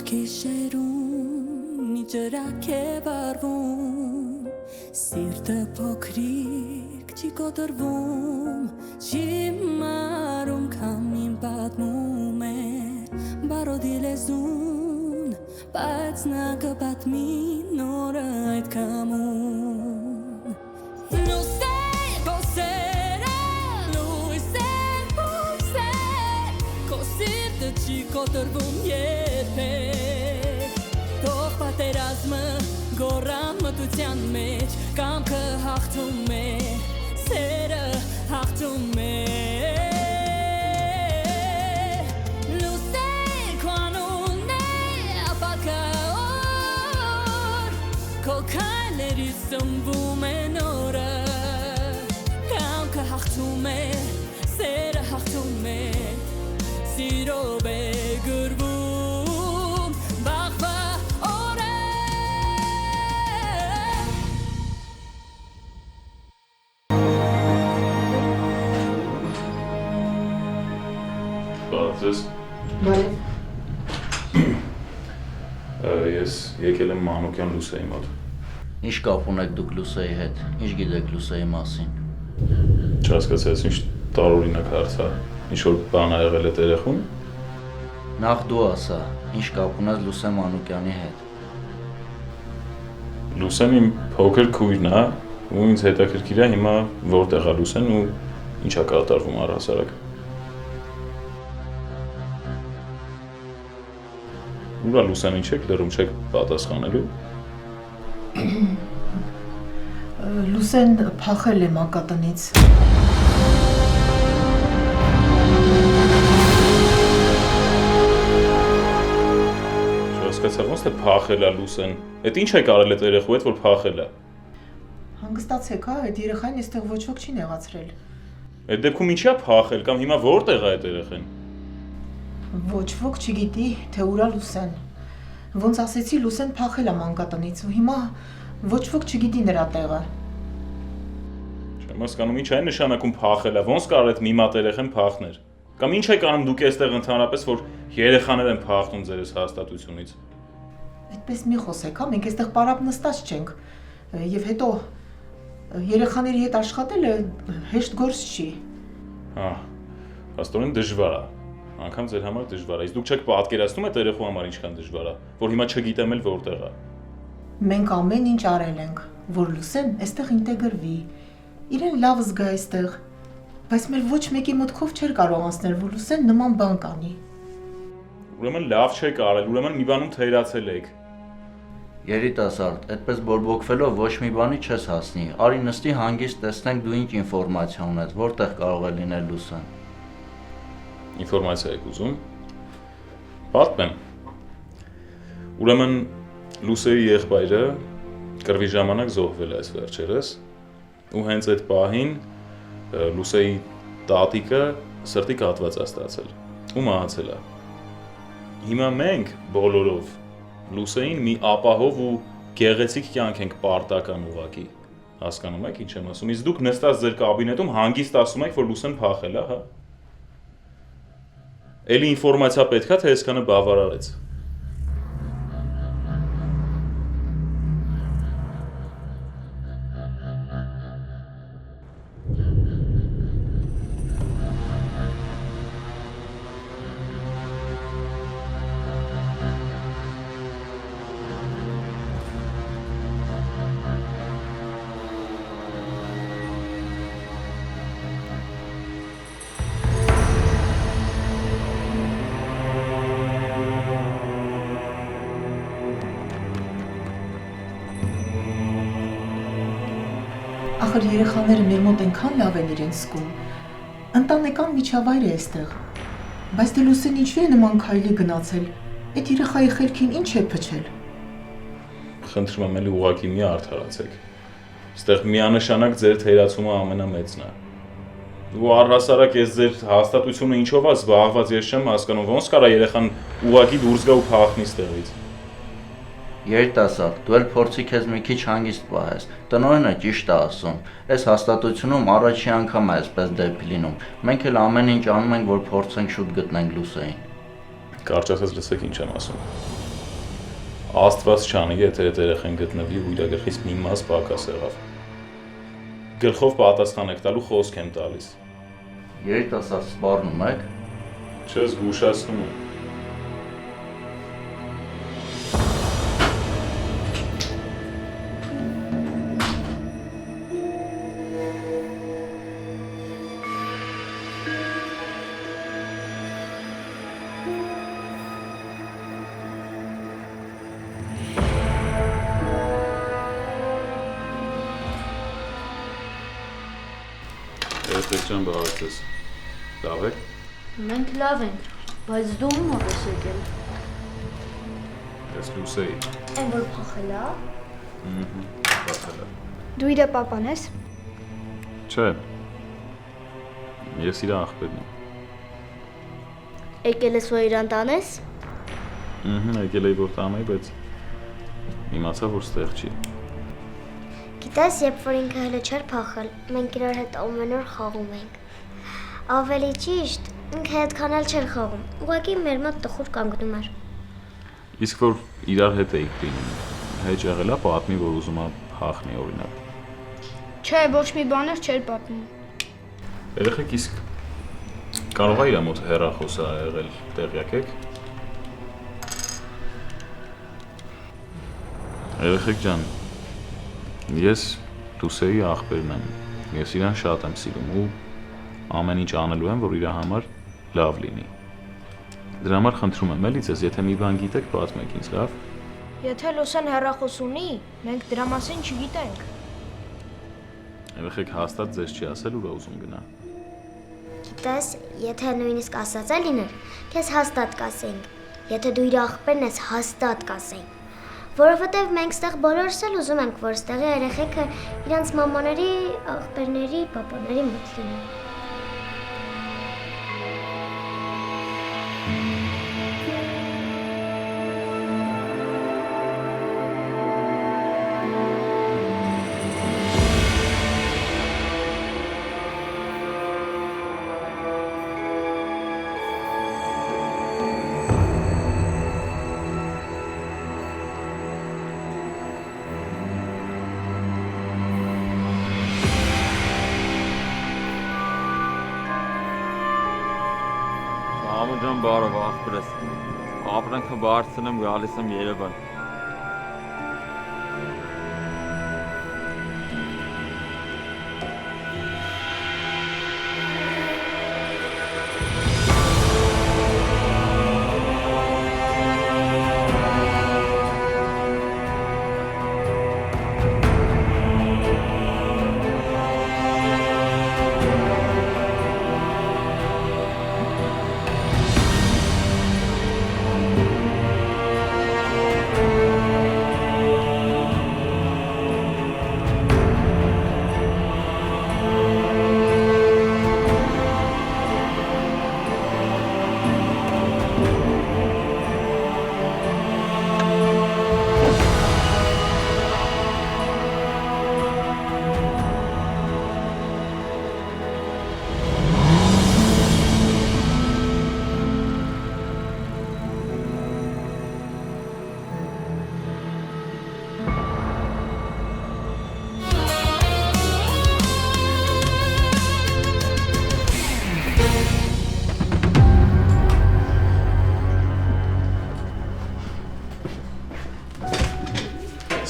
գիշերում մի ջրակ է վառվում Սիրտը փոքրիկ չի կոտրվում Չի մարում քամին պատմում է Բարոդի լեզուն Բայց նա կպատմի նորը այդ կամում Լույսեր, ոսերը, լույսեր, լույսեր Քո սիրտը չի կոտրվում երբեք Թող պատերազմը գոռան մտության մեջ Կամքը հաղթում է, սերը հաղթում է Քո քայլերի սնվում է նորը Կամքը հաղթում է, սերը հաղթում է Սիրով է գրվում վաղվա օրը Բացես Բարև Ես եկել եմ Մանուկյան Լուսեի մոտ Ինչ կապ ունեք դուք Լուսեի հետ, ինչ գիտեք Լուսեի մասին Չհասկացա, ես ինչ տարօրինակ հարց է, ինչ-որ բան ա եղել է երեխուն Նախ դու ասա, ինչ կապ ունես Լուսե Մանուկյանի հետ Լուսեն իմ փոքր քույրն է ու ինձ հետաքրքիր է հիմա որտեղ է Լուսեն ու ինչ է կատարվում առհասարակ Ուր է Լուսեն ինչ եք լրում չեք պատասխանելու Լուսեն փախել է մանկատնից Չհասկացա, ոնց թե փախել է Լուսեն Էդ ինչ եք արել այդ երեխու հետ որ փախել է Հանգստացեք, հա, այդ երեխային այստեղ ոչ ոք չի նեղացրել Այդ դեպքում ինչի է փախել կամ հիմա որտեղ է այդ երեխան Ոչ ոք չգիտի, թե ուր է Լուսեն Ոնց ասեցի, Լուսեն փախել է մանկատնից ու հիմա ոչ ոք չգիտի նրա տեղը Չեմ հասկանում ինչ է նշանակում փախել է, ոնց կարող է մի մատ երեխան փախներ Կամ ինչ եք անում դուք այստեղ ընդհանրապես որ երեխաներ են փախնում ձեր հաստատությունից Այդպես մի խոսեք, հա, մենք այստեղ պարապ նստած չենք Եվ հետո երեխաների հետ աշխատելը հեշտ գործ չի Հա, հաստորեն դժվար է Անկամ ձեր համար դժվար է, իսկ դուք չեք պատկերացնում այդ երեխու համար ինչքան դժվար է, որ հիմա չգիտեմ էլ որտեղ է Մենք ամեն ինչ արել ենք, որ Լուսեն այստեղ ինտեգրվի, իրեն լավ զգա այստեղ, բայց մեր ոչ մեկի մտքով չէր կարող անցնել, որ Լուսեն նման բան կանի Ուրեմն լավ չեք արել, ուրեմն մի բանում թերացել եք Երիտասարդ, այդպես բորբոքվելով ոչ մի բանի չես հասնի Արի նստի հանգիստ տեսնենք դու ինչ ինֆորմացիա ունես, որտեղ կարող է լինել Լուսեն Ինֆորմացիա եք ուզում Պատմեմ Ուրեմն Լուսեի եղբայրը կռվի ժամանակ զոհվել է այս վերջերս ու հենց այդ պահին Լուսեի տատիկը սրտի կաթված է ստացել ու մահացել է Հիմա մենք բոլորով Լուսեին մի ապահով ու գեղեցիկ կյանք ենք պարտական ուղակի հասկանում եք ինչ եմ ասում իսկ դուք նստած ձեր կաբինետում հանգիստ ասում եք որ Լուսեն փախել է հա Էլի ինֆորմացիա պետքա թե այսքանը բավարարեց Ախր երեխաները մեր մոտ այնքան լավ են իրենց զգում Ընտանեկան միջավայր է այստեղ Բայց դե Լուսեն ինչու է նման քայլի գնացել Այդ երեխայի խելքին ինչ է փչել Խնդրում եմ էլի ուղղակի մի արդարացեք Այստեղ միանշանակ ձեր թերացումը ամենամեծն է Ու առհասարակ ես ձեր հաստատությունը ինչով է զբաղված ես չեմ հասկանում ոնց կարա երեխան ուղղակի դուրս գա ու փախնի ստեղից Երիտասարդ, դու էլ փորձի քեզ մի քիչ հանգիստ պահես Տնօրենը ճիշտ է ասում Այս հաստատությունում առաջի անգամ է այսպես դեպի լինում Մենք էլ ամեն ինչ անում ենք որ փորձենք շուտ գտնենք Լուսեին Կարճ ասած լսեք ինչ եմ ասում Աստված չանի, եթե այդ երեխան գտնվի ու իր գլխից մի մաս պակաս եղավ։ Գլխով պատասխան եք տալու, խոսք եմ տալիս։ Երիտասարդ սպառնում եք։ Չես զգուշացնում եմ։ Երեխեք ջան, բաղացես։ Լավ եք։ Մենք լավ ենք, բայց դու ո՞ւմ ես եկել։ Ես Լուսեի։ Այն որ փախել է։ Փախել է։ Դու իր պապան ես։ Չէ։ Ես իր աղբերն եմ։ Եկել ես որ իրան տանես։ Եկել էի որ տանեի, բայց իմացա, որ ստեղ չի։ Գիտես, երբ որ ինքը հələ չէր փախել, մենք իրար հետ ամեն օր խաղում ենք։ Ավելի ճիշտ, ինքը այդքան էլ չէր խաղում, ուղղակի մեր մոտ տխուր կանգնում էր։ Իսկ որ իրար հետ էիք լինում, հեչ եղել է պատմի, որ ուզում է փախնի օրինակ։ Չէ, ոչ մի բաներ չէր պատմում։ Երեխեք իսկ կարող է իր մոտ հեռախոսը եղել, տեղյակ եք։ Երեխեք ջան, ես Լուսեի աղբերն եմ, ես իրան շատ եմ սիրում ու ամեն ինչ անելու եմ, որ իր համար լավ լինի։ Դրա համար խնդրում եմ էլի ձեզ, եթե մի բան գիտեք, պատմեք ինձ, լավ։ Եթե Լուսեն հեռախոս ունի, մենք դրա մասին չգիտենք։ Երեխեք հաստատ ձեզ չի ասել ուր է ուզում գնա։ Գիտես, եթե նույնիսկ ասած է լիներ, քեզ հաստատ կասենք։ Եթե դու իր աղբերն ես, հաստատ կասենք։ Որովհետև մենք ստեղ բոլորս էլ ուզում ենք, որ ստեղի երեխեքը իրանց մամաների, աղբերների, պապաների մոտ լինեն։ Ջան բարով աղբերս, ապրանքը բարձրն եմ գալիս եմ Երևան։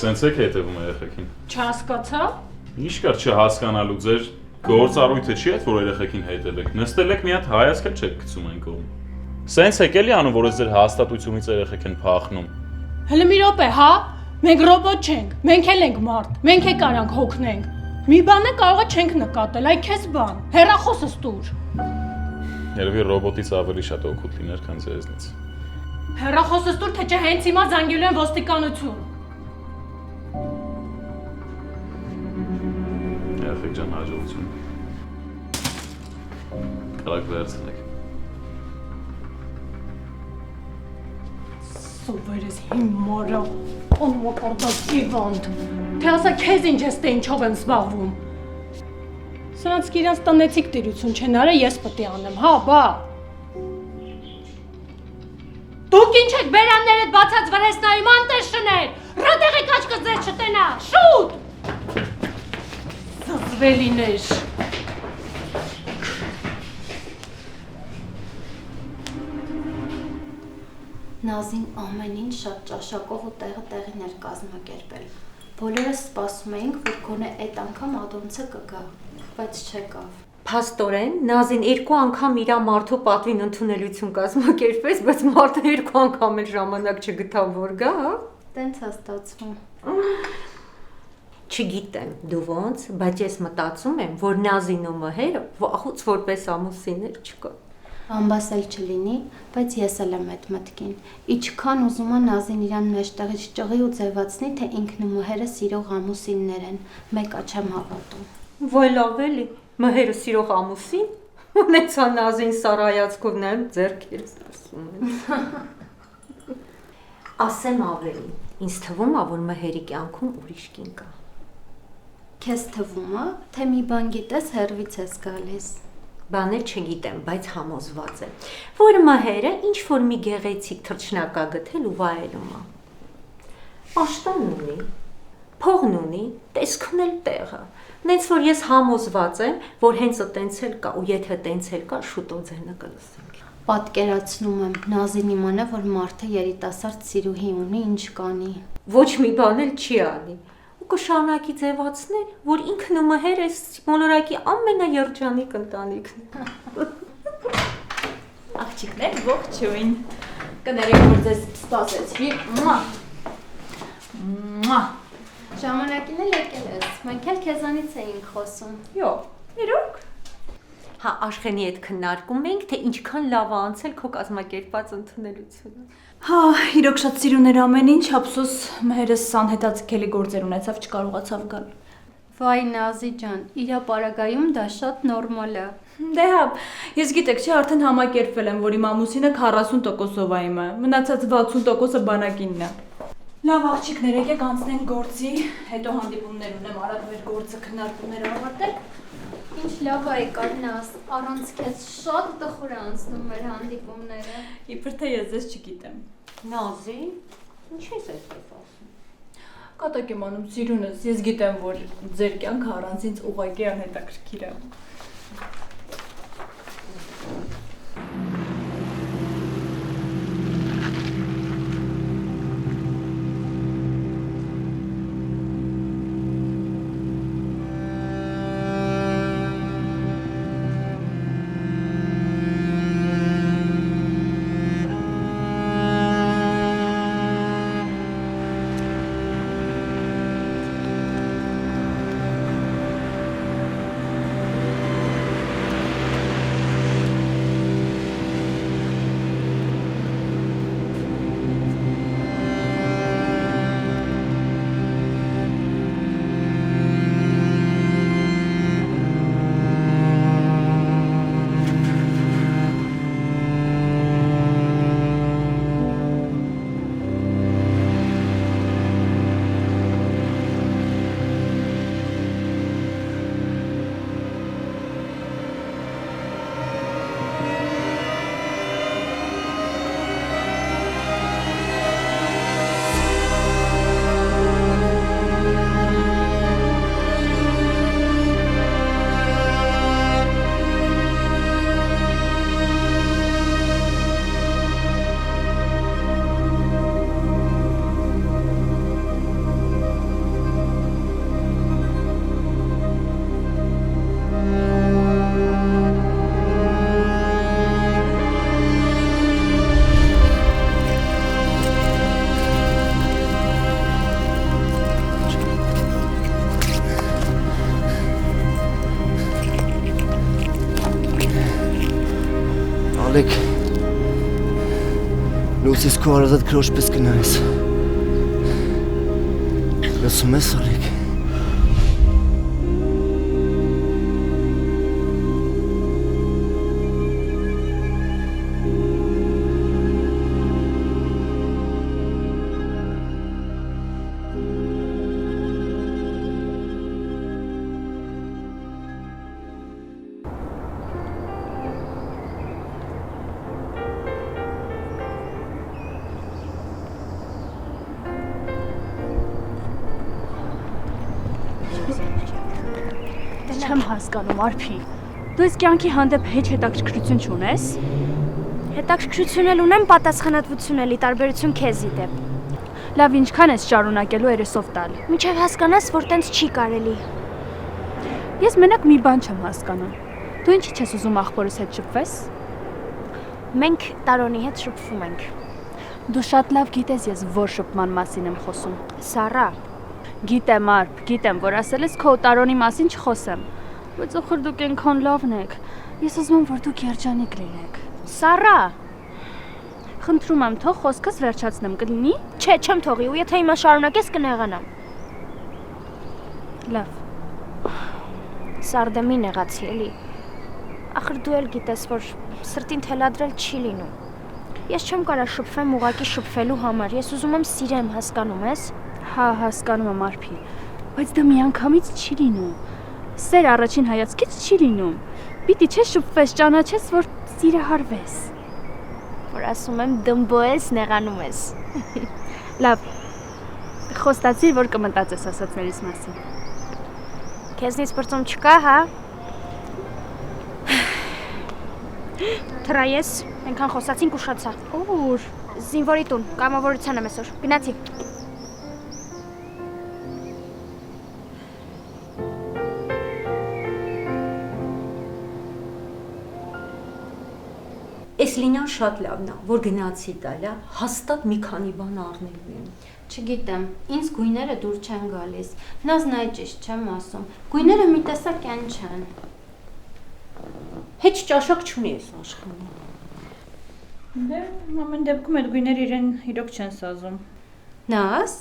Սենց եք հետևում երեխեքին։ Չհասկացա։ Ինչ կար չհասկանալու ձեր գործառույթը չի այդ որ երեխեքին հետև եք։ Նստել եք մի հատ հայացք էլ չեք գցում այն կողմ։ Սենց եք էլի անում, որ ձեր հաստատությունից երեխեք են փախնում։ Հələ մի րոպե, հա։ Մենք ռոբոտ չենք, մենք էլ ենք մարդ, մենք է կարանք հոգնենք։ Մի բանը կարող է չենք նկատել, այ քեզ բան։ Հեռախոսս տուր։ Երևի ռոբոտից ավելի շատ օգուտ լիներ, քան ձեզնից։ Հեռախոսս տուր, թե չէ հենց հիմա զանգելու են ոստիկանություն։ Երեխեք ջան, հաջողություն։ Կարաք վերցնեք։ Սովեր ես հիմարա, անմակարդակ գիվանդ, թե ասա քեզ ինչ ես թե ինչով եմ զբաղվում։ Սրանց իրանց տնեցիկ տիրություն չեն արա, ես պետք է անեմ, հա, բա։ Դուք ինչ եք բերաններդ բացած վրեսնայում անտեր վելիներ։ Նազին ամեն ինչ շատ ճաշակով ու տեղին էր կազմակերպել։ Բոլորս սպասում էինք, որ գոնե այդ անգամ Ադոնցը կգա, բայց չեկավ։ Փաստորեն, Նազին 2 անգամ իր մարդու պատվին ընդունելություն կազմակերպեց, բայց մարդը 2 անգամ էլ ժամանակ չգտավ որ գա, հա։ Տենց է ստացվում։ Չգիտեմ, դու ոնց, բայց ես մտածում եմ, որ Նազին ու Մհերը վաղուց որպես ամուսիններ չկան։ Ամբասել չլինի, բայց ես էլ եմ այդ մտքին։ Ինչքան ուզում է Նազին իրան մեջտեղից ճղի ու ձևացնի, թե ինքն ու Մհերը սիրող ամուսիններ են, մեկա չեմ հավատում։ Ոյ լավ էլի, Մհերը սիրող ամուսին, ունեցա Նազին սարայացքով նայում ձեռքերս ասում են։ Ասեմ ավելի, ինձ թվում է, որ Մհերի կյանքում ուրիշ կին կա։ Քեզ թվում է, թե մի բան գիտես, հեռվից ես գալիս։ Բաներ չգիտեմ, բայց համոզված եմ, որ Մհերը ինչ-որ մի գեղեցիկ թռչնակա գտել ու վայելում է։ Աշտանն ունի, փողն ունի, տեսքն էլ տեղը։ Նենց որ ես համոզված եմ, որ հենց տենց էլ կա, ու եթե տենց էլ կա, շուտով ձենը կլսենք։ Պատկերացնում եմ, Նազին իմանա, որ մարդը երիտասարդ սիրուհի ունի, ինչ կանի։ Ոչ մի բան էլ չի անի։ Ու կշարունակի ձևացնել, որ ինքն ու Մհերը մոլորակի ամենաերջանիկ ընտանիքն է։ Աղջիկներ, ողջույն։ Կներեք, որ ձեզ սպասեցի։ Ժամանակին էլ եկել ես, մենք էլ քեզանից էինք խոսում։ Յո, իրոք։ Հա, Աշխենի հետ քննարկում ենք, թե ինչքան լավ է անցել քո կազմակերպած ընդունելությունը։ Հա, իրոք շատ սիրուն էր ամեն ինչ, ափսոս Մհերս անհետաձգելի գործեր ունեցավ, չկարողացավ գալ։ Վայ Նազի ջան, իրա պարագայում դա շատ նորմալ է։ Դե հա, ես գիտեք չէ, արդեն համակերպվել եմ, որ իմ ամուսինը 40%-ով է իմը, մնացած 60%-ը բանակինն է։ Լավ աղջիկներ, եկեք անցնենք գործի, հետո հանդիպումներ ունեմ, արագ մեր գործը քննարկումներ ավարտենք։ Ինչ լավ է եկար Նազ, առանց քեզ շատ տխուր է անցնում մեր հանդիպումները։ Իբր թե ես ձեզ չգիտեմ։ Նազի, ինչ ես այդպես ասում։ Կատակ եմ անում սիրունս, ես գիտեմ, որ ձեր կյանքը առանց ինձ ուղղակի անհետաքրքիր է։ Ալեք, լուսիս քո արազատ քրոջ պես կնայես։ Լսում ես, Ալեք։ Չեմ հասկանում, Արփի։ Դու այս կյանքի հանդեպ հեչ հետաքրքրություն չունես։ Հետաքրքրություն էլ ունեմ, պատասխանատվություն էլի տարբերություն քեզի դեպ։ Լավ, ինչքան ես շարունակելու երեսով տալ։ Մինչև հասկանաս, որ տենց չի կարելի։ Ես մենակ մի բան չեմ հասկանում։ Դու ինչի՞ չես ուզում աղբորս հետ շփվես։ Մենք Տարոնի հետ շփվում ենք։ Դու շատ լավ գիտես ես որ շփման մասին եմ խոսում։ Սառա։ Գիտեմ, Արփ, գիտեմ, որ ասել ես քո Տարոնի մասին չխոսեմ։ Բայց ախր դուք այնքան լավն եք։ Ես ուզում եմ, որ դուք երջանիկ լինեք։ Սառա։ Խնդրում եմ, թող խոսքս վերջացնեմ, կլինի։ Չէ, չեմ թողի, ու եթե հիմա շարունակես կնեղանամ։ Լավ։ Սարդեմի նեղացի էլի։ Ախր դու էլ գիտես, որ սրտին թելադրել չի լինում։ Ես չեմ կարա շփվեմ ուղակի շփվելու համար։ Ես ուզում եմ սիրեմ, հասկանում ես։ Հա, հասկանում եմ, Արփի։ Բայց դա միանգամից չի լինում։ Սեր առաջին հայացքից չի լինում։ Պիտի չէ շփվես, ճանաչես, որ սիրահարվես։ Որ ասում եմ դմբոես, նեղանում ես։ Լավ։ Խոստացիր, որ կմտածես ասածներիս մասին։ Քեզնից բրծում չկա, հա։ Թրայես, այնքան խոսացինք ուշացա։ Ուր։ Զինվորի տուն, կամավորության եմ այսօր։ Գնացի։ Էս լինան շատ լավն է, որ գնացի տալա, հաստատ մի քանի բան առնելու եմ։ Չգիտեմ, ինձ գույները դուր չեն գալիս։ Նազնայ ճիշտ չեմ ասում։ Գույները մի տեսակ են չեն։ Heç ճաշակ չունի ես աշխարհում։ Դե, ամեն դեպքում այդ գույները իրեն իրոք չեն սազում։ Նաս,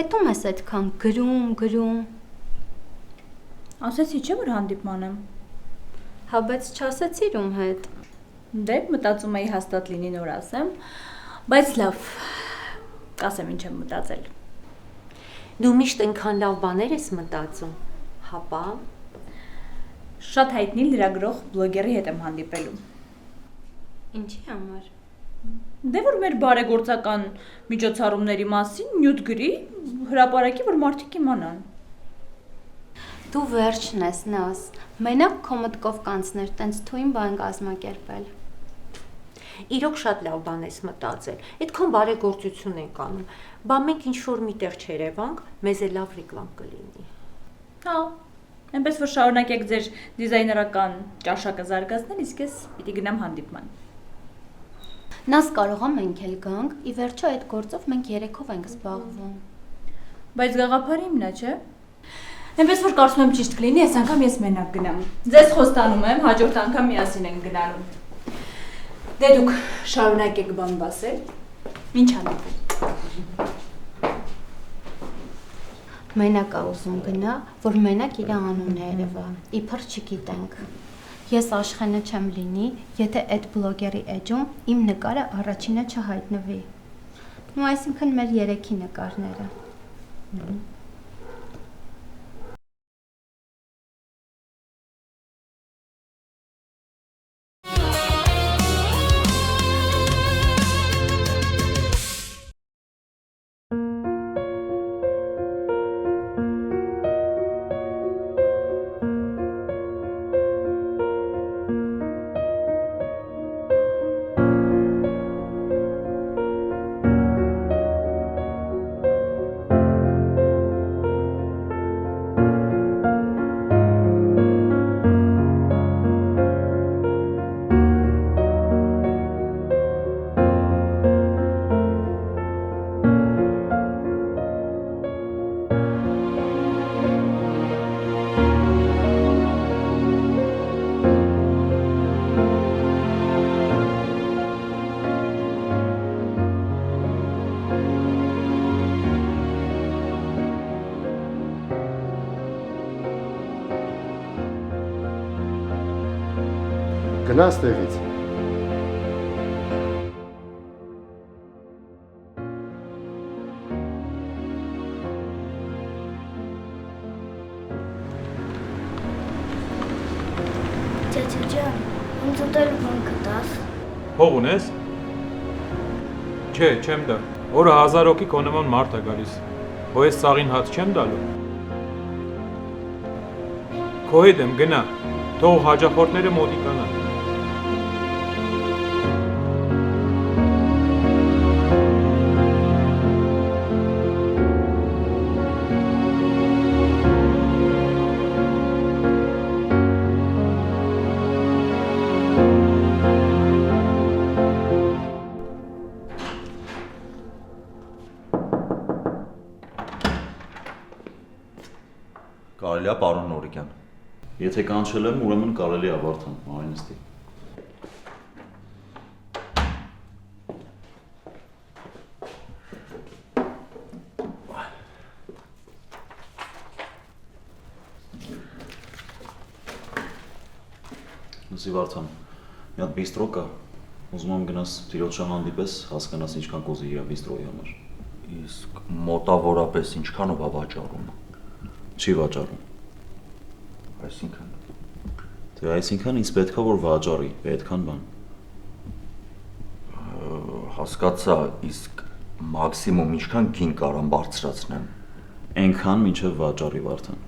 էտում ես այդքան գրում։ Ասեցի չէ որ հանդիպման եմ։ Հա, բայց չասեցիր ում հետ։ Դե, մտածում էի հաստատ լինի նոր ասեմ, բայց լավ, կասեմ ինչ եմ մտածել։ Դու միշտ այնքան լավ բաներ ես մտածում, հապա։ Շատ հայտնի լրագրող բլոգերի հետ եմ հանդիպելու։ Ինչի համար։ Դե որ մեր բարեգործական միջոցառումների մասին նյութ գրի, հրապարակի, որ մարդիկ իմանան։ Դու վերջն ես, Նաս, մենակ քո մտքով կանցներ, տենց թույն բան կազմակերպել։ Իրոք շատ լավ բան ես մտածել, այդքան բարեգործություն ենք անում, բա մենք ինչ-որ միտեղ չերևանք, մեզ է լավ ռեկլամ կլինի։ Հա, այնպես որ շարունակեք ձեր դիզայներական ճաշակը զարգացնել, իսկ ես պիտի գնամ հանդիպման։ Նաս կարող է մենք էլ գանք, ի վերջո այդ գործով մենք երեքով ենք զբաղվում։ Բայց գաղափարը իմն է, չէ։ Այնպես որ կարծում եմ ճիշտ կլինի, այս անգամ ես մենակ գնամ։ Ձեզ խոստանում եմ, հաջորդ անգամ միասին ենք գնալու։ Դե դուք շարունակեք բան բասել։ Ինչ հանդիպում։ Մենակ է ուզում գնա, որ մենակ իր անունը երևա, իբր չգիտենք։ Ես Աշխենը չեմ լինի, եթե այդ բլոգերի էջում իմ նկարը առաջինը չհայտնվի։ Ու այսինքն մեր երեքի նկարները։ Գնա ստեղից։ Ճաճա ջան, ինձ ուտել բան կտաս։ Փող ունես։ Չէ, չեմ տա։ Օրը 1000 հոգի քո նման մարդ է գալիս։ Հո ես սաղին հաց չեմ տալու։ Քո հետ եմ, գնա։ Թող հաճախորդները մոտիկանան։ Կարելի է պարոն Նորիկյան։ Եթե կանչել եմ, ուրեմն կարելի է Վարդան, այն նստի։ Լսի Վարդան, մի հատ բիստրո կա, ուզում եմ գնաս տիրոջը հանդիպես, հասկանաս ինչքան կոզի է բիստրոյի համար։ Իսկ մոտավորապես ինչքանով է վաճառում։ Չի վաճառում։ Այսինքն։ Դե այսինքն ինձ պետքա որ վաճառի, պետքան բան։ Հասկացա, իսկ մաքսիմում ինչքան գին կարամ բարձրացնեմ։ Այնքան մինչև վաճառի Վարդան։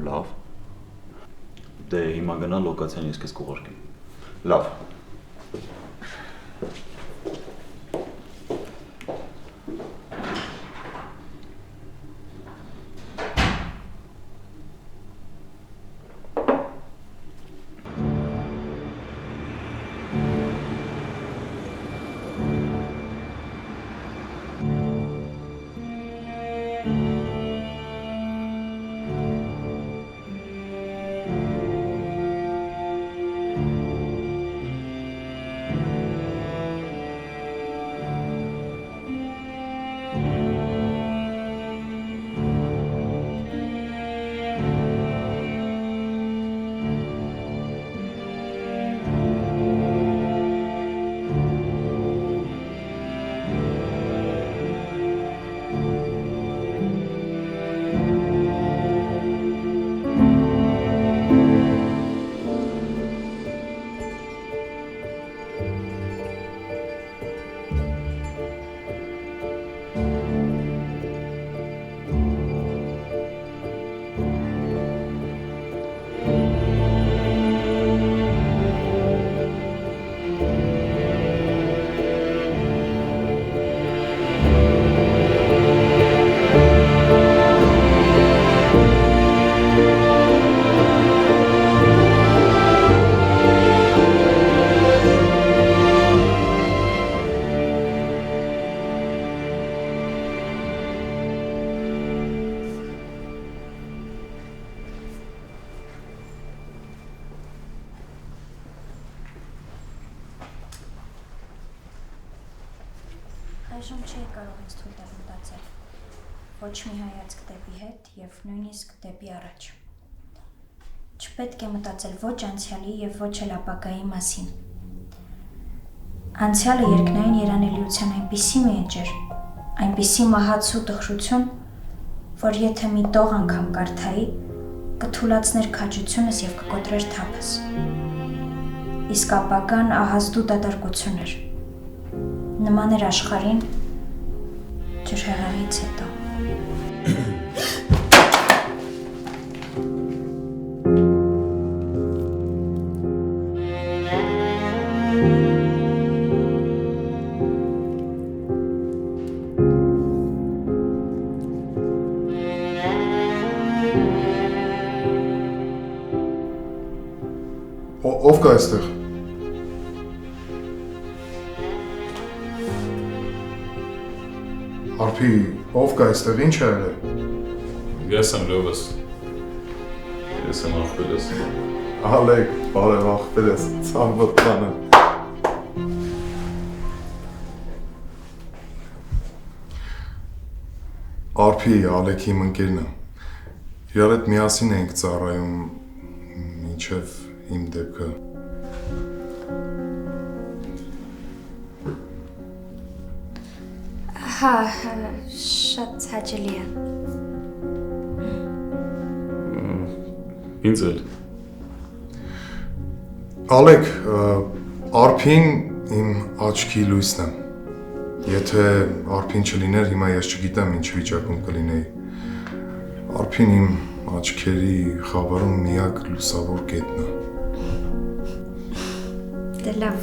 Լավ։ Դե հիմա գնա լոկացիան ես քեզ կուղարկեմ։ Լավ։ Այժմ չի կարող ինձ թույլ տալ մտածել, ոչ մի հայացք դեպի հետ և նույնիսկ դեպի առաջ։ Չպետք է մտածել ոչ անցյալի և ոչ էլ ապագայի մասին։ Անցյալը երկնային երանելիության այնպիսի մեջ էր, այնպիսի մահացու տխրություն, որ եթե մի տող անգամ կարդայի, կթուլացներ քաջությունս և կկոտրեր թափս։ Իսկ ապագան ահազդու դատարկություն էր։ Նման էր աշխարհին ջրհեղեղից հետո։ Ով կա այստեղ։ Արփի, ով կա այստեղ, ինչ է եղել։ Ես եմ Լևոս։ Ես եմ աղբերս։ Ալեկ, բարև աղբերս, ցավոտ բանը։ Արփի Ալեքի իմ ընկերն է։ Իրար հետ միասին ենք ծառայում մինչև իմ դեպքը։ Հա, շատ հաճելի է։ Ինձ էլ։ Ալեկ, Արփին իմ աչքի լույսն է։ Եթե Արփին չլիներ, հիմա ես չգիտեմ ինչ վիճակում կլինեի։ Արփին իմ աչքերի խավարում միակ լուսավոր կետն է։ Դե լավ,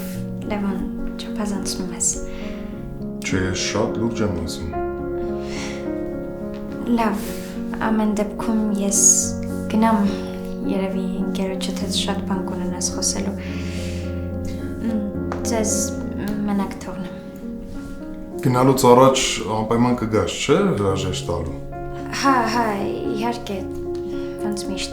Լևոն, չափազանցնում ես։ Չէ, ես շատ լուրջ եմ ասում։ Լավ, ամեն դեպքում ես գնամ երևի ընկերոջդ հետ շատ բան կունենաս խոսելու։ Ձեզ մենակ թողնեմ։ Գնալուց առաջ անպայման կգաս, չէ՞, հրաժեշտ տալու։ Հա, իհարկե, ոնց միշտ։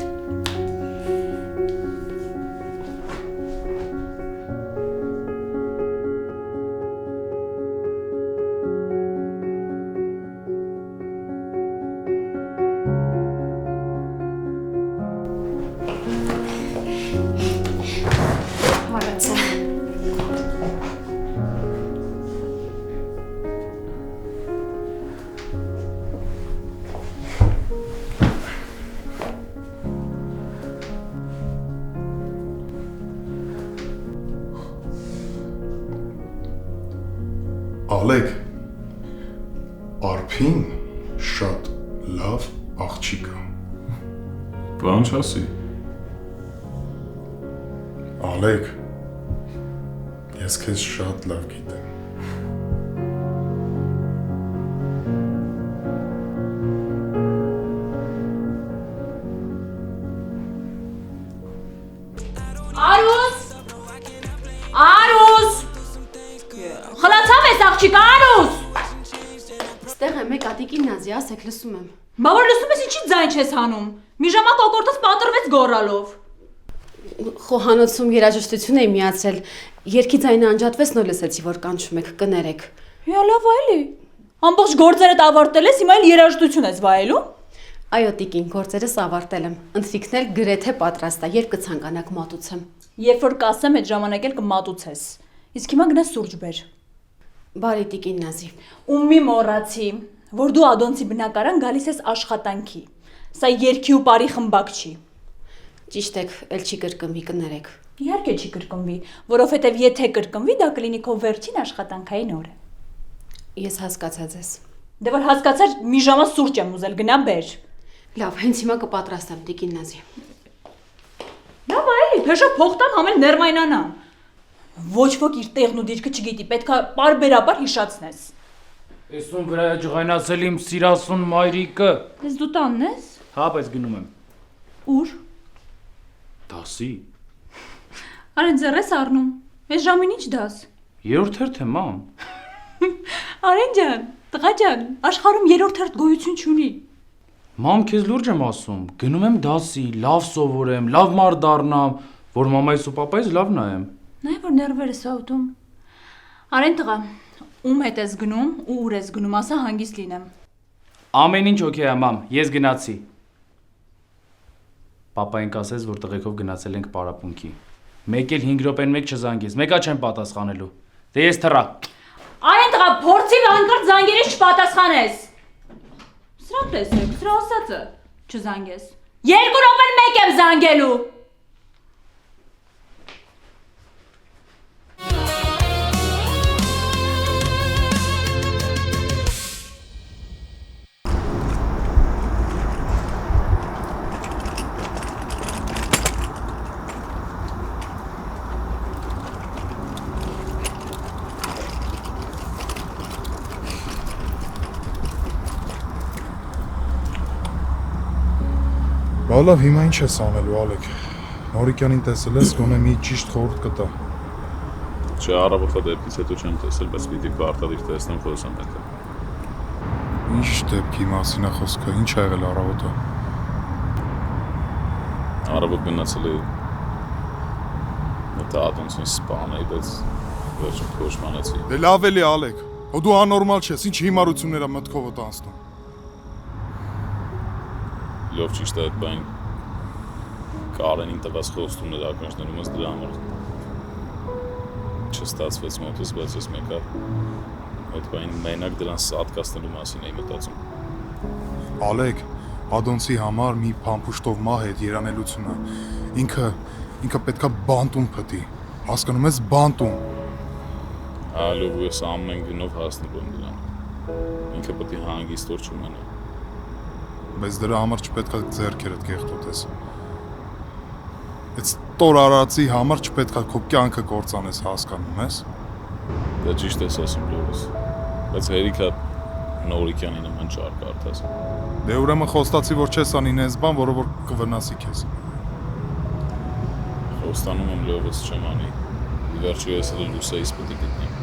Ալեկ, Արփին շատ լավ աղջիկ է։ Բան չասի։ Ալեկ, ես քեզ շատ լավ գիտեմ։ Արուս! Խլացավ ես աղջիկ, Արուս! Ստեղ եմ մեկ ատիկին նազի, ասեք, լսում եմ։ Բա որ լսում ես ինչի ձայն չես հանում։ Մի ժամա կոկորդս պատրվեց գոռալով։ Խոհանոցում երաժշտություն էի միացրել։ Երգի ձայնը անջատվեց, նոր լսեցի, որ կանչում եք, կներեք։ Հա լավ այլի։ Ամբողջ գործերդ ավարտել ես, հիմա էլ երաժշտություն ես վայելում։ Այո, տիկին, գործերս ավարտել եմ։ Ընթրիքն էլ գրեթե պատրաստ է, երբ կցանկանաք մատուցեմ։ Երբ որ կասեմ, այդ ժամանակ էլ կմատուցես։ Իսկ հիմա գնա սուրճ բեր։ Բարի տիկին Նազի։ Ու մի մոռացի, որ դու Ադոնցի բնակարան գալիս ես աշխատանքի։ Սա երգի ու բարի խմբակ չի։ Ճիշտ եք, էլ չի կրկնվի, կներեք։ Իհարկե չի կրկնվի, որովհետև եթե կրկնվի, դա կլինի քո վերջին աշխատանքային օրը։ Ես հասկացա ձեզ։ Դե որ հասկացար, մի ժամա սուրճ եմ ուզել, գնա բեր։ Լավ, հենց հիմա կպատրաստեմ, տիկին Նազի։ Լավ այլի, փեշով փող տամ, համ էլ ներմայնանամ։ Ոչ ոք իր տեղն ու դիրքը չգիտի, պետք է պարբերաբար հիշացնես։ Ես ում վրա է ջղայնացել իմ սիրասուն մայրիկը։ Ես դու տանն ես։ Հա, բայց գնում եմ։ Ուր։ Դասի։ Արեն ձեռ ես առնում։ Այս ժամին ինչ դաս։ Երրորդ հերթ է, մամ։ Արեն ջան, տղա ջան, աշխարհում երրորդ հերթ գոյություն չունի։ Մամ, քեզ լուրջ եմ ասում, գնում եմ դասի, լավ սովորեմ, լավ մարդ դառնամ, որ մամայիս ու պապայիս լավ նայեմ։ Նայ որ ներվերս աուտում։ Արեն տղա, ում հետ ես գնում ու ուր ես գնում, ասա հանգիստ լինեմ։ Ամեն ինչ օքեյ է, մամ, ես գնացի։ Պապային կասես, որ տղեկով գնացել ենք պարապմունքի։ Մեկ էլ 5 րոպեն մեկ չզանգես, մեկա չեմ պատասխանելու։ Դե ես թռա։ Արեն տղա, փորձի հանկարծ զանգերից չպատասխանես։ Սրա տեսեք, սրա ասածը չզանգես։ 2 րոպեն մեկ եմ զանգելու։ Բա լավ, հիմա ինչ ես անելու, Ալեկ։ Նորիկյանին տեսել ես, գոնե մի ճիշտ խորհուրդ կտա։ Չէ, առավոտվա դեպքից հետո չեմ տեսել, բայց պիտի պարտադիր տեսնեմ խոսեմ հետո։ Ինչ դեպքի մասին է խոսքը, ինչ ա եղել առավոտը։ Առավոտ գնացել էի մտա Ադոնցին սպանել, բայց վերջում փոշմանեցի։ Դե լավ էլի, Ալեկ։ Հո դու անորմալ չես, ինչ հիմարություններ ա մտքովդ անցնում։ Լավ ճիշտ է այդ բան Կարենին տված խոստումներ ակնարկներում ես դրա համար չստացվեց մոտս, բայց ես մեկը այդ բան մենակ դրան սատկացնելու մասին էի մտածում։ Ալեկ, Ադոնցի համար մի փամփուշտով մահ հետ երանելությունը ինքը պետքա բանտում փտի։ Հասկանում ես, բանտում։ Ալով ես ամեն գնով հասնելու եմ դրան։ Ինքը պետք է հանգիստ օր չունենա։ Բայց դրա համար չպետք է ձեռքերդ կեղտոտես։ Այդ տոր արածի համար չպետք է քո կյանքը կործանես, հասկանում ես։ Դա ճիշտ ես ասում լուրս։ Բայց հերիքա Նորիկյանի նման չար կարդաս։ Դե ուրեմն խոստացի, որ չես անի նես բան, որը որ կվնասի քեզ։ Խոստանում եմ լովս չեմ անի։ Ի վերջո ես էլ Լուսեից պետք է գտնեմ։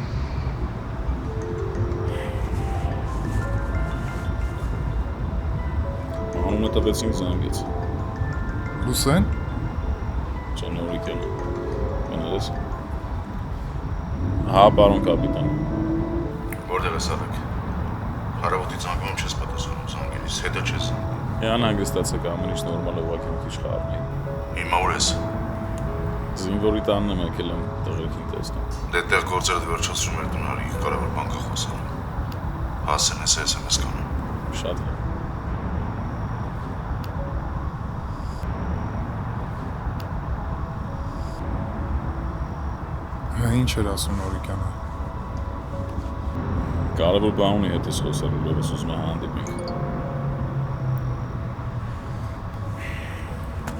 Անունը տվեցինք զանգից։ Լուսեն։ Չէ, Նորիկյանը։ Գնալես։ Հա, պարոն կապիտան։ Որտեղ ես Ալեք։ Հարավոտի զանգում չես պատասխանում զանգելիս, հետո չես։ Յան հանգստացեք, ամեն ինչ նորմալ ուղղակի մի քիչ խառնի։ Հիմա ուր ես։ Զինվորի տանն եմ եկել եմ տղերքին տեսնում։ Դե տեղ գործերդ վերջացրում էր տնարի, կարևոր բան կա խոսալ։ Հասեն ես SMS կանում։ Շատ լավ։ Ինչ էր ասում Նորիկյանը։ Կարևոր բան ունի հետս խոսելու, լովս ուզում է հանդիպենք։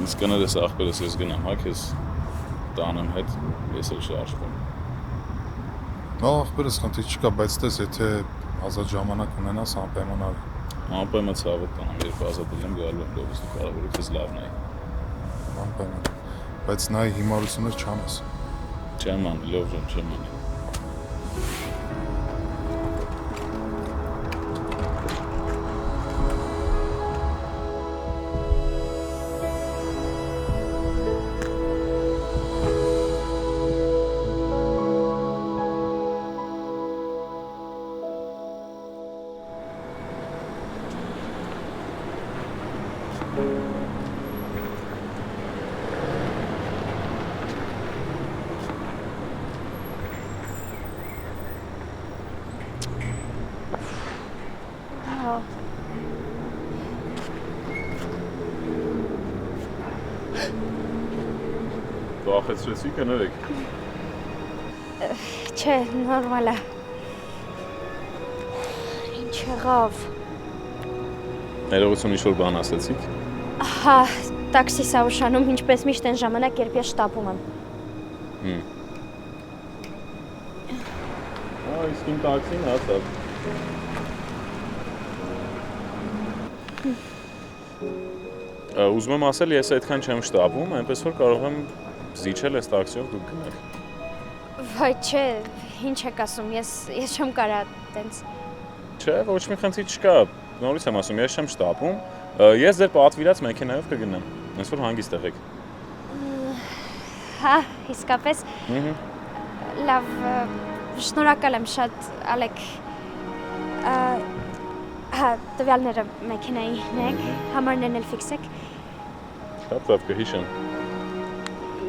Իսկ կներես աղբերս ես գնամ, հա քեզ տանեմ հետ, ես էլ շարժվում։ Աղբերս խնդիր չկա, բայց տես, եթե ազատ ժամանակ ունենաս, անպայման արի։ Անպայման ցավոտ տանեմ, երբ ազատել եմ գալու եմ լովս ու կարևորը քեզ լավն է։ Անպայման։ Բայց նայ հիմարություններ չանես։ Չեմ անի, լով ջան, չեմ անի։ Վախեցրեցի կներեք։ Չէ, նորմալ է։ Ինչ եղավ։ Ներողություն ինչ-որ բան ասեցիք։ Հա, տաքսիս ա ուշանում, ինչպես միշտ այն ժամանակ, երբ ես շտապում եմ։ Իսկ իմ տաքսին հասավ։ Ուզում եմ ասել, ես այդքան չեմ շտապում, այնպես որ կարող եմ զիջել այս տաքսիով դուք գնաք։ Վայ, չէ, ինչ եք ասում, ես չեմ կարա տենց։ Չէ, ոչ մի խնդիր չկա, նորից եմ ասում, ես չեմ շտապում, ես ձեր պատվիրած մեքենայով կգնամ, այնպես որ հանգիստ եղեք։ Հա, իսկապես։ Լավ, շնորհակալ եմ շատ, Ալեք։ Հա, տվյալները մեքենային եք, համարներն էլ ֆիքսեք։ Շատ լավ կհիշեմ։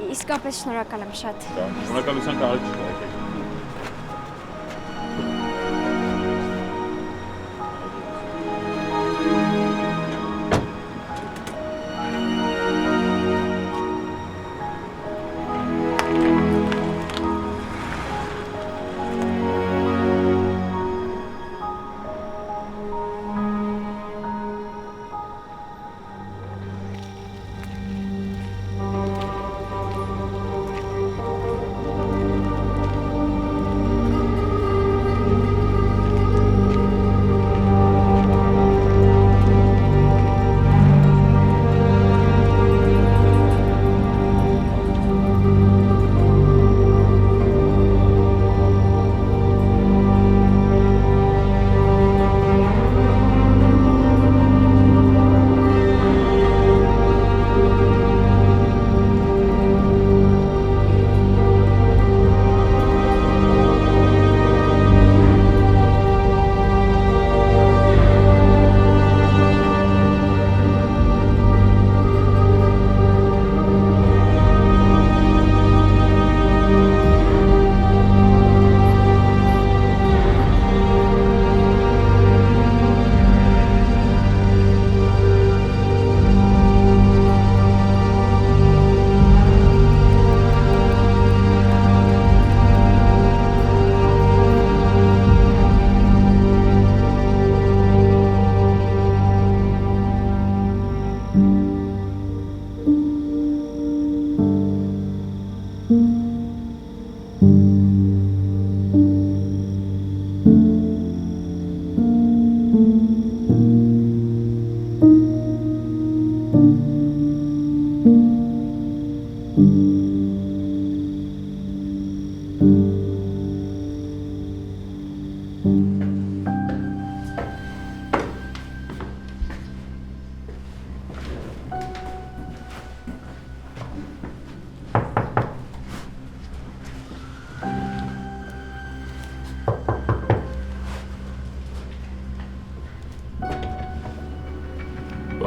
Իսկապես շնորհակալ եմ շատ։ Շնորհակալության կարիք չկա, եկեք։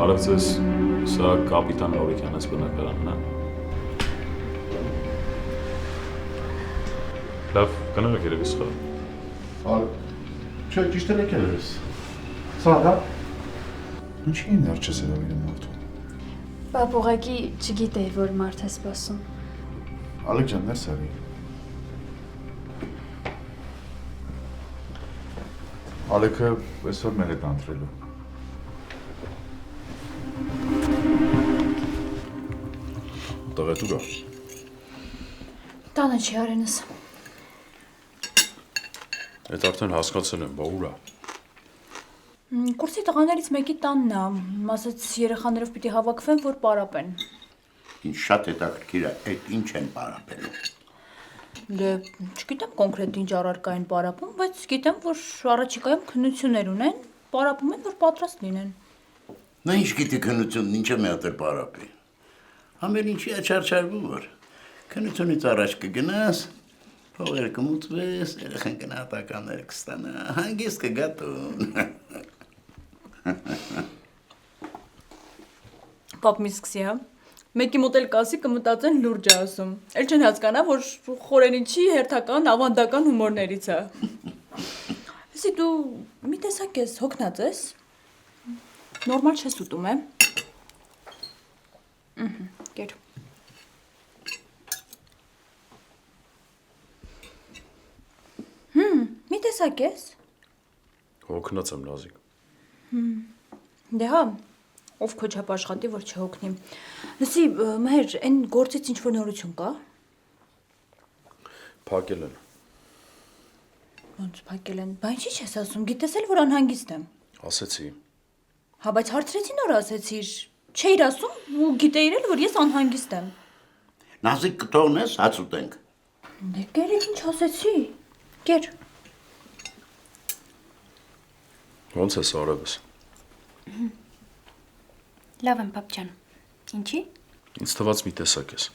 Բարև ձեզ, սա կապիտան Նորիկյանից բնակարանն է։ Լավ, կներեք երևի սխալ։ Չէ, ճիշտ եք ես։ Սա հա։ Ինչի՞ ներջ ես երևի մարդու։ Պապ ուղղակի չգիտեի, որ մարդ է սպասում։ Ալեք ջան, ներս արի։ Ալեքը այսօր մեր հետ ընտրելու։ Տղետ ուրա։ Տանը չի արենս։ Այդ արդեն հասկացել եմ, բա ուրա։ Կուրսի տղաներից մեկի տանն է, ասաց երեխաներով պիտի հավաքվեն, որ պարապեն։ Ինչ շատ հետաքրքիր է, այդ ինչ են պարապելու։ Դե, չգիտեմ կոնկրետ ինչ առարկա են պարապում, բայց գիտեմ, որ առաջիկայում քննություններ ունեն, պարապում են, որ պատրաստ լինեն։ Նա ինչ գիտի քննությունն ինչը մի հատ է պարապի։ Ամեն ինչի աչարչարվում որ։ Քննությունից առաջ կգնաս, փողեր կմուծվես, երեխան գնահատականներ կստանա, հանգիստ կգա տուն։ Պապ մի սկսի, հա։ Մեկի մոտ էլ կասի կմտածեն լուրջ է ասում։ Էլ չեն հասկանա, որ խորեն ինչի հերթական, ավանդական հումորներից է։ Ասի դու մի տեսակ ես հոգնած ես։ Նորմալ չես ուտում, է։ Կեր։ Մի տեսակ ես։ Հոգնած եմ լազիկ։ Դե հա, ով քո չափ աշխատի, որ չհոգնի։ Լսի, մհեր, այն գործից ինչ-որ նորություն կա։ Փակել են։ Ոնց փակել են։ Բա ինչի՞ չես ասում, գիտես էլ որ անհանգիստ եմ։ Ասեցի։ Հա, բայց հարցրեցի նոր ասեցիր։ Չէիր ասում ու գիտեիր էլ որ ես անհանգիստ եմ։ Նազիկ կթողնես, հաց ուտենք։ Դե կեր ինչ ասեցի։ Կեր։ Ոնց ես արևս։ Լավ եմ, պապ ջան։ Ինչի։ Ինձ թվաց մի տեսակ ես։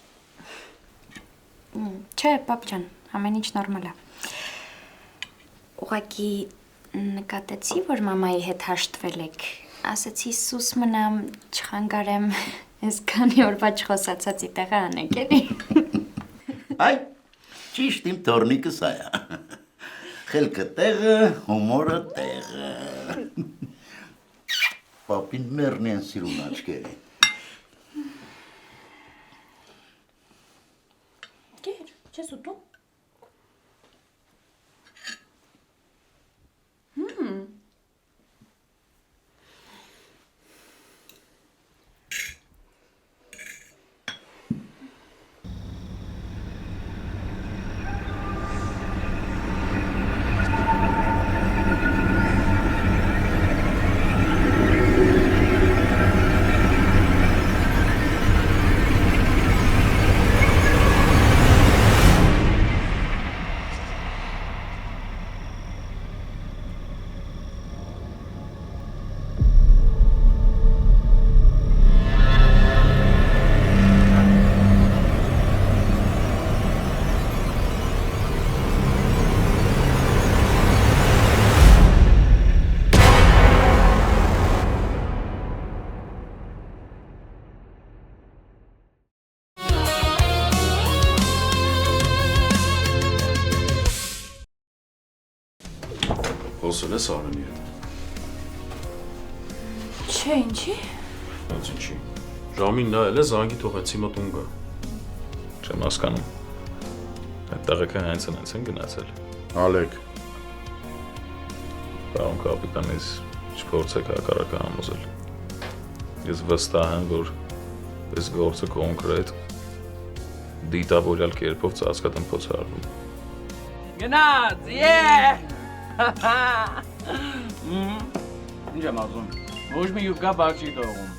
Չէ, պապ ջան, ամեն ինչ նորմալ է։ Ուղղակի նկատեցի, որ մամայի հետ հաշտվել եք։ Ասեցի սուս մնամ, չխանգարեմ, այսքանի օրվա չխոսացածի տեղը անեք էլի։ Այ, ճիշտ իմ թորնիկը սա է։ Խելքը տեղը, հումորը տեղը։ Պապին մերն են սիրուն աչքերը։ Կեր, չես ուտում։ Խոսել ես Արենի հետ։ Չէ, ինչի։ Ոնց ինչի։ Ժամին նայել է զանգի թողեցի մոտ ունգա։ Չեմ հասկանում։ Այդ տղեկը հենց են գնացել։ Ալեք։ Պարոն կապիտանից չփորձեք հակառակը համոզել։ Ես վստահ եմ, որ այս գործը կոնկրետ դիտավորյալ կերպով ծածկատնփոց է արվում։ Գնաց, Ինչ եմ ասում, ոչ մի յուգա բար չի տողում։